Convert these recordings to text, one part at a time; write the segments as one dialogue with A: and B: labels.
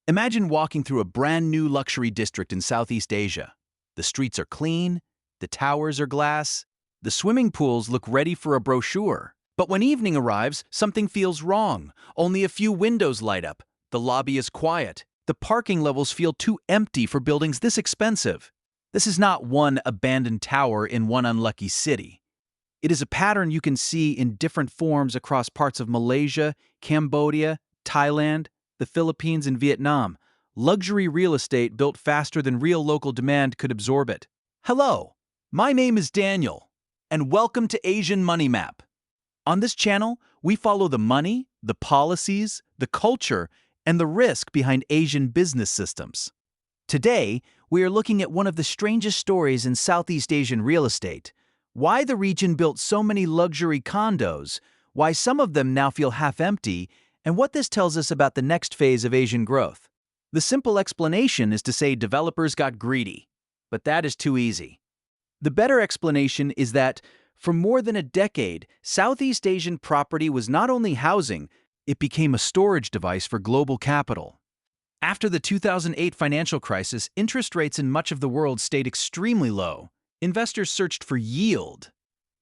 A: Imagine walking through a brand new luxury district in Southeast Asia. The streets are clean, the towers are glass, the swimming pools look ready for a brochure. But when evening arrives, something feels wrong. Only a few windows light up, the lobby is quiet, the parking levels feel too empty for buildings this expensive. This is not one abandoned tower in one unlucky city. It is a pattern you can see in different forms across parts of Malaysia, Cambodia, Thailand, the Philippines, and Vietnam. Luxury real estate built faster than real local demand could absorb it. Hello, my name is Daniel, and welcome to Asian Money Map. On this channel, we follow the money, the policies, the culture, and the risk behind Asian business systems. Today, we are looking at one of the strangest stories in Southeast Asian real estate: why the region built so many luxury condos, why some of them now feel half-empty, and what this tells us about the next phase of Asian growth. The simple explanation is to say developers got greedy, but that is too easy. The better explanation is that, for more than a decade, Southeast Asian property was not only housing, it became a storage device for global capital. After the 2008 financial crisis, interest rates in much of the world stayed extremely low. Investors searched for yield.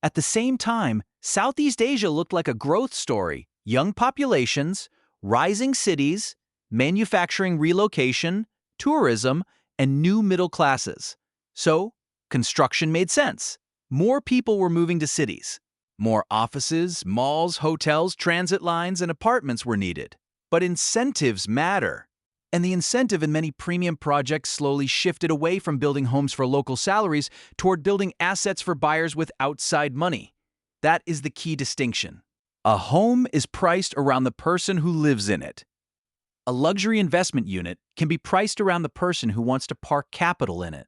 A: At the same time, Southeast Asia looked like a growth story: young populations, rising cities, manufacturing relocation, tourism, and new middle classes. So, construction made sense. More people were moving to cities. More offices, malls, hotels, transit lines, and apartments were needed. But incentives matter. And the incentive in many premium projects slowly shifted away from building homes for local salaries toward building assets for buyers with outside money. That is the key distinction. A home is priced around the person who lives in it. A luxury investment unit can be priced around the person who wants to park capital in it.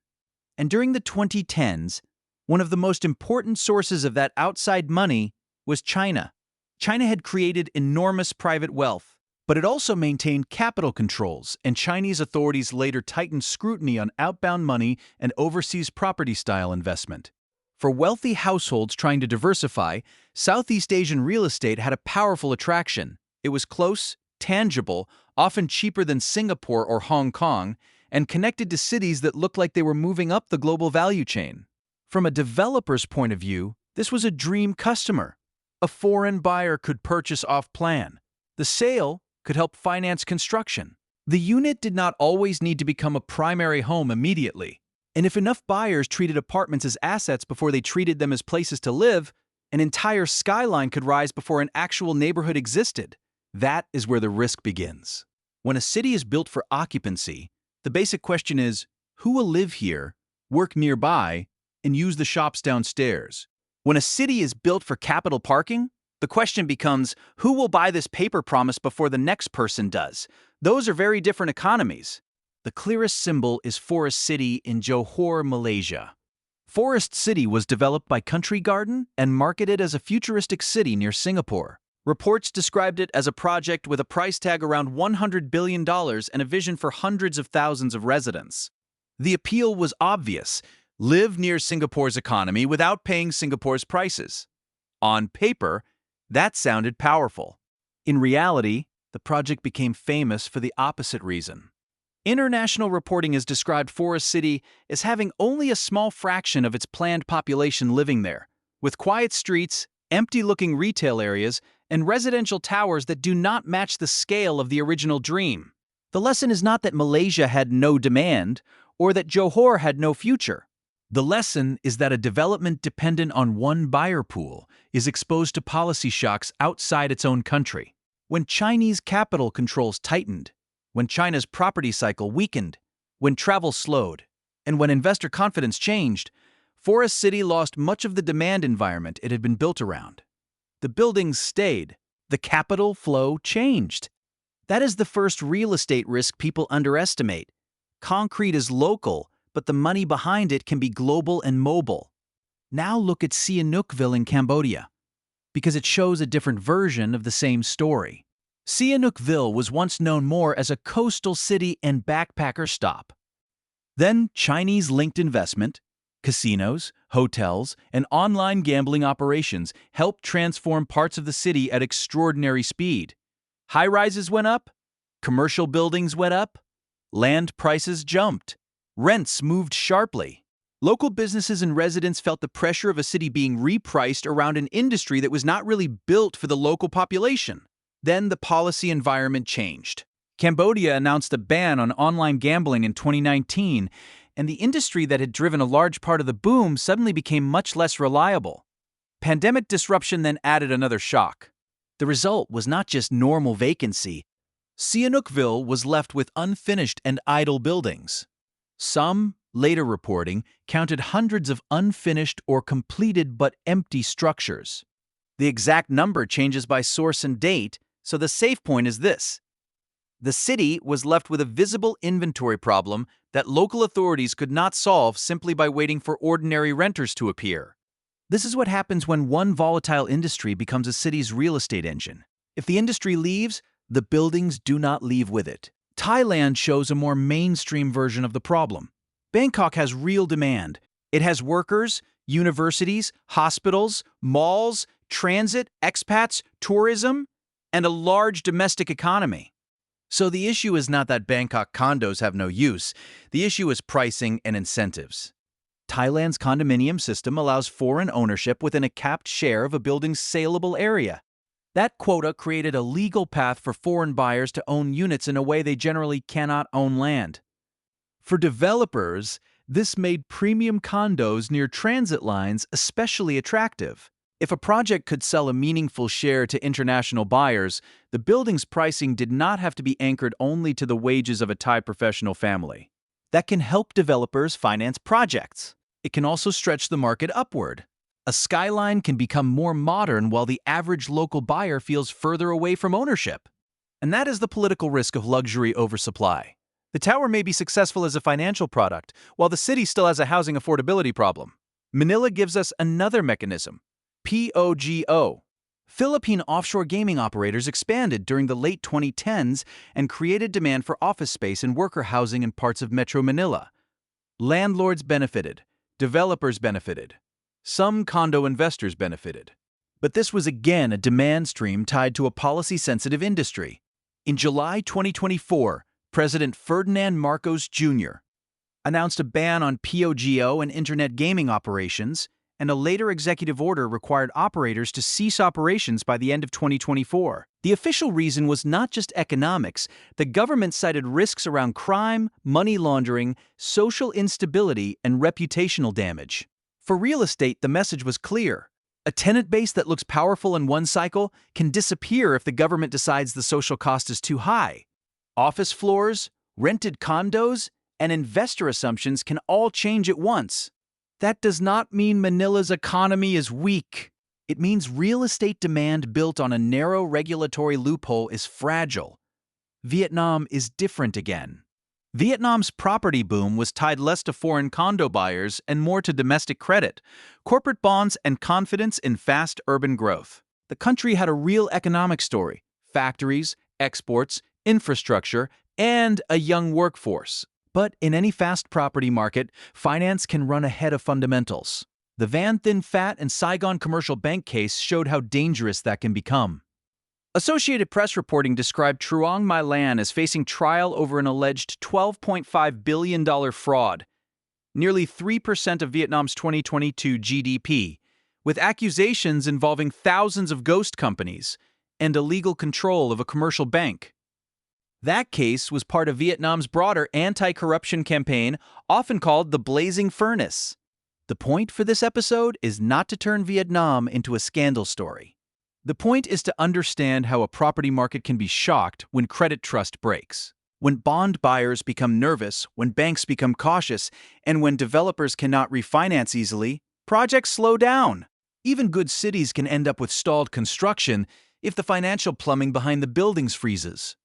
A: And during the 2010s, one of the most important sources of that outside money was China. China had created enormous private wealth, but it also maintained capital controls, and Chinese authorities later tightened scrutiny on outbound money and overseas property-style investment. For wealthy households trying to diversify, Southeast Asian real estate had a powerful attraction. It was close, tangible, often cheaper than Singapore or Hong Kong, and connected to cities that looked like they were moving up the global value chain. From a developer's point of view, this was a dream customer. A foreign buyer could purchase off-plan. The sale could help finance construction. The unit did not always need to become a primary home immediately. And if enough buyers treated apartments as assets before they treated them as places to live, an entire skyline could rise before an actual neighborhood existed. That is where the risk begins. When a city is built for occupancy, the basic question is, who will live here, work nearby, and use the shops downstairs? When a city is built for capital parking, the question becomes, who will buy this paper promise before the next person does? Those are very different economies. The clearest symbol is Forest City in Johor, Malaysia. Forest City was developed by Country Garden and marketed as a futuristic city near Singapore. Reports described it as a project with a price tag around $100 billion and a vision for hundreds of thousands of residents. The appeal was obvious: live near Singapore's economy without paying Singapore's prices. On paper, that sounded powerful. In reality, the project became famous for the opposite reason. International reporting has described Forest City as having only a small fraction of its planned population living there, with quiet streets, empty-looking retail areas, and residential towers that do not match the scale of the original dream. The lesson is not that Malaysia had no demand or that Johor had no future. The lesson is that a development dependent on one buyer pool is exposed to policy shocks outside its own country. When Chinese capital controls tightened, when China's property cycle weakened, when travel slowed, and when investor confidence changed, Forest City lost much of the demand environment it had been built around. The buildings stayed. The capital flow changed. That is the first real estate risk people underestimate. Concrete is local, but the money behind it can be global and mobile. Now look at Sihanoukville in Cambodia, because it shows a different version of the same story. Sihanoukville was once known more as a coastal city and backpacker stop. Then Chinese-linked investment, casinos, hotels, and online gambling operations helped transform parts of the city at extraordinary speed. High-rises went up, Commercial buildings went up, land prices jumped, rents moved sharply. Local businesses and residents felt the pressure of a city being repriced around an industry that was not really built for the local population. Then the policy environment changed. Cambodia announced a ban on online gambling in 2019, and the industry that had driven a large part of the boom suddenly became much less reliable. Pandemic disruption then added another shock. The result was not just normal vacancy. Sihanoukville was left with unfinished and idle buildings. Some, later reporting, counted hundreds of unfinished or completed but empty structures. The exact number changes by source and date, so the safe point is this. The city was left with a visible inventory problem that local authorities could not solve simply by waiting for ordinary renters to appear. This is what happens when one volatile industry becomes a city's real estate engine. If the industry leaves, the buildings do not leave with it. Thailand shows a more mainstream version of the problem. Bangkok has real demand. It has workers, universities, hospitals, malls, transit, expats, tourism, and a large domestic economy. So the issue is not that Bangkok condos have no use. The issue is pricing and incentives. Thailand's condominium system allows foreign ownership within a capped share of a building's saleable area. That quota created a legal path for foreign buyers to own units in a way they generally cannot own land. For developers, this made premium condos near transit lines especially attractive. If a project could sell a meaningful share to international buyers, the building's pricing did not have to be anchored only to the wages of a Thai professional family. That can help developers finance projects. It can also stretch the market upward. A skyline can become more modern while the average local buyer feels further away from ownership. And that is the political risk of luxury oversupply. The tower may be successful as a financial product, while the city still has a housing affordability problem. Manila gives us another mechanism, POGO. Philippine offshore gaming operators expanded during the late 2010s and created demand for office space and worker housing in parts of Metro Manila. Landlords benefited, developers benefited. Some condo investors benefited. But this was again a demand stream tied to a policy-sensitive industry. In July 2024, President Ferdinand Marcos Jr. announced a ban on POGO and internet gaming operations, and a later executive order required operators to cease operations by the end of 2024. The official reason was not just economics. The government cited risks around crime, money laundering, social instability, and reputational damage. For real estate, the message was clear. A tenant base that looks powerful in one cycle can disappear if the government decides the social cost is too high. Office floors, rented condos, and investor assumptions can all change at once. That does not mean Manila's economy is weak. It means real estate demand built on a narrow regulatory loophole is fragile. Vietnam is different again. Vietnam's property boom was tied less to foreign condo buyers and more to domestic credit, corporate bonds, and confidence in fast urban growth. The country had a real economic story: factories, exports, infrastructure, and a young workforce. But in any fast property market, finance can run ahead of fundamentals. The Van Thin Phat and Saigon Commercial Bank case showed how dangerous that can become. Associated Press reporting described Truong My Lan as facing trial over an alleged $12.5 billion fraud, nearly 3% of Vietnam's 2022 GDP, with accusations involving thousands of ghost companies and illegal control of a commercial bank. That case was part of Vietnam's broader anti-corruption campaign, often called the Blazing Furnace. The point for this episode is not to turn Vietnam into a scandal story. The point is to understand how a property market can be shocked when credit trust breaks. When bond buyers become nervous, when banks become cautious, and when developers cannot refinance easily, projects slow down. Even good cities can end up with stalled construction if the financial plumbing behind the buildings freezes.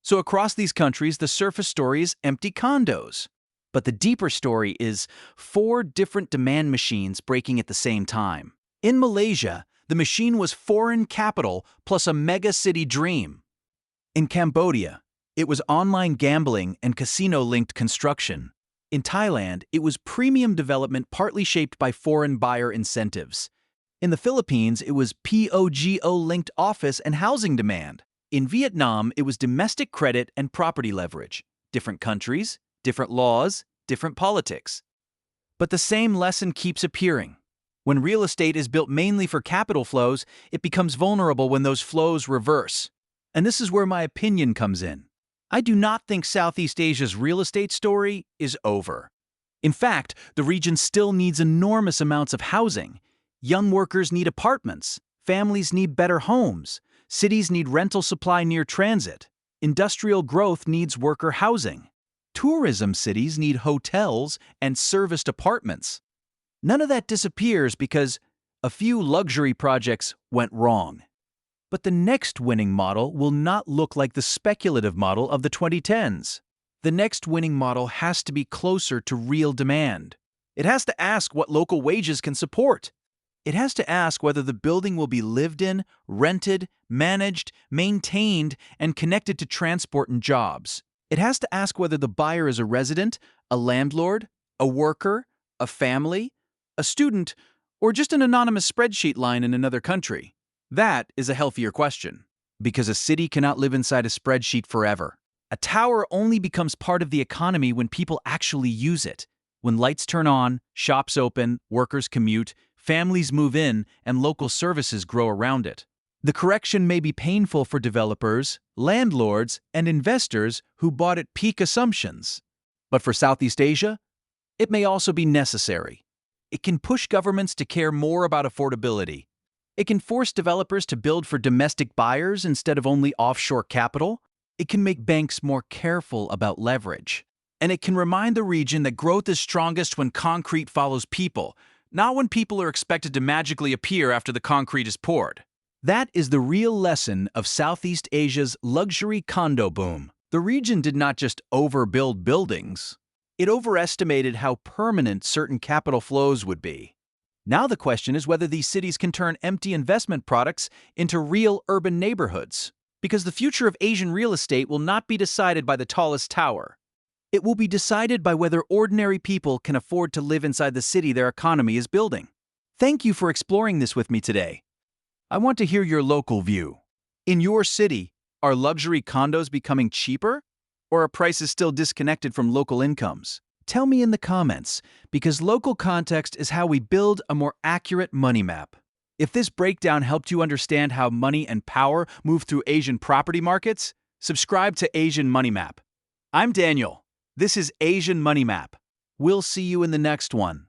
A: So across these countries, the surface story is empty condos. But the deeper story is 4 different demand machines breaking at the same time. In Malaysia, the machine was foreign capital plus a mega-city dream. In Cambodia, it was online gambling and casino-linked construction. In Thailand, it was premium development partly shaped by foreign buyer incentives. In the Philippines, it was POGO-linked office and housing demand. In Vietnam, it was domestic credit and property leverage. Different countries, different laws, different politics. But the same lesson keeps appearing. When real estate is built mainly for capital flows, it becomes vulnerable when those flows reverse. And this is where my opinion comes in. I do not think Southeast Asia's real estate story is over. In fact, the region still needs enormous amounts of housing. Young workers need apartments. Families need better homes. Cities need rental supply near transit. Industrial growth needs worker housing. Tourism cities need hotels and serviced apartments. None of that disappears because a few luxury projects went wrong. But the next winning model will not look like the speculative model of the 2010s. The next winning model has to be closer to real demand. It has to ask what local wages can support. It has to ask whether the building will be lived in, rented, managed, maintained, and connected to transport and jobs. It has to ask whether the buyer is a resident, a landlord, a worker, a family, a student, or just an anonymous spreadsheet line in another country. That is a healthier question, because a city cannot live inside a spreadsheet forever. A tower only becomes part of the economy when people actually use it. When lights turn on, shops open, workers commute, families move in, and local services grow around it. The correction may be painful for developers, landlords, and investors who bought at peak assumptions. But for Southeast Asia, it may also be necessary. It can push governments to care more about affordability. It can force developers to build for domestic buyers instead of only offshore capital. It can make banks more careful about leverage. And it can remind the region that growth is strongest when concrete follows people, not when people are expected to magically appear after the concrete is poured. That is the real lesson of Southeast Asia's luxury condo boom. The region did not just overbuild buildings. It overestimated how permanent certain capital flows would be. Now the question is whether these cities can turn empty investment products into real urban neighborhoods. Because the future of Asian real estate will not be decided by the tallest tower. It will be decided by whether ordinary people can afford to live inside the city their economy is building. Thank you for exploring this with me today. I want to hear your local view. In your city, are luxury condos becoming cheaper? Or are prices still disconnected from local incomes? Tell me in the comments, because local context is how we build a more accurate money map. If this breakdown helped you understand how money and power move through Asian property markets, subscribe to Asian Money Map. I'm Daniel. This is Asian Money Map. We'll see you in the next one.